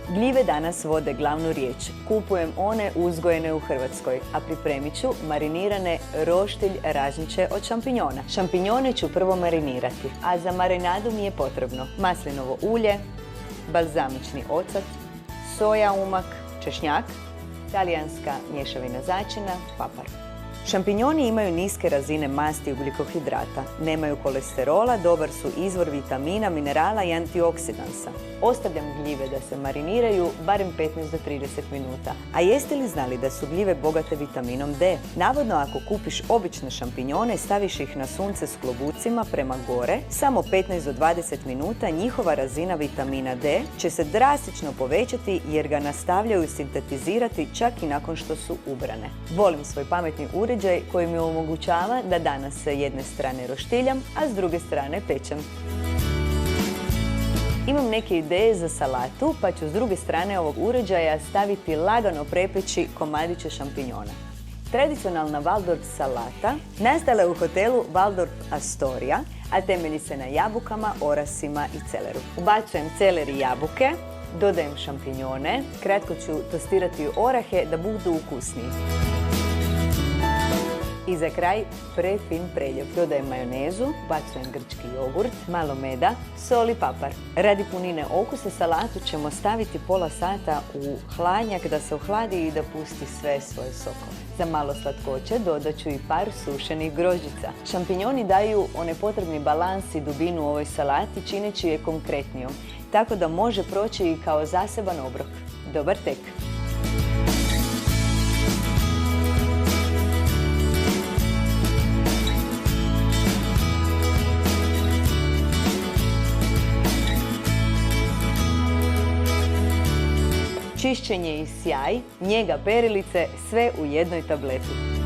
Gljive danas vode glavnu riječ. Kupujem one uzgojene u Hrvatskoj, a pripremit ću marinirane roštilj ražnjiće od šampinjona. Šampinjone ću prvo marinirati, a za marinadu mi je potrebno maslinovo ulje, balzamični ocat, soja umak, češnjak, talijanska mješavina začina, papar. Šampinjoni imaju niske razine masti i ugljikohidrata, nemaju kolesterola, dobar su izvor vitamina, minerala i antioksidansa. Ostavljam gljive da se mariniraju barem 15 do 30 minuta. A jeste li znali da su gljive bogate vitaminom D? Navodno, ako kupiš obične šampinjone, staviš ih na sunce s klobucima prema gore, samo 15 do 20 minuta njihova razina vitamina D će se drastično povećati jer ga nastavljaju sintetizirati čak i nakon što su ubrane. Volim svoj pametni uređaj koji mi omogućava da danas sa jedne strane roštiljam, a s druge strane pečem. Imam neke ideje za salatu, pa ću s druge strane ovog uređaja staviti lagano prepeći komadiće šampinjona. Tradicionalna Waldorf salata nastala je u hotelu Waldorf Astoria, a temelji se na jabukama, orasima i celeru. Ubacujem celer i jabuke, dodajem šampinjone, kratko ću tostirati orahe da budu ukusniji. I za kraj prefin preljev. Dodajem majonezu, bacujem grčki jogurt, malo meda, sol i papar. Radi punine okusa salatu ćemo staviti pola sata u hladnjak da se ohladi i da pusti sve svoje sokove. Za malo slatkoće dodat ću i par sušenih grožđica. Šampinjoni daju onaj potrebni balans i dubinu u ovoj salati čineći je konkretnijom, tako da može proći i kao zaseban obrok. Dobar tek! Čišćenje i sjaj, njega perilice, sve u jednoj tableti.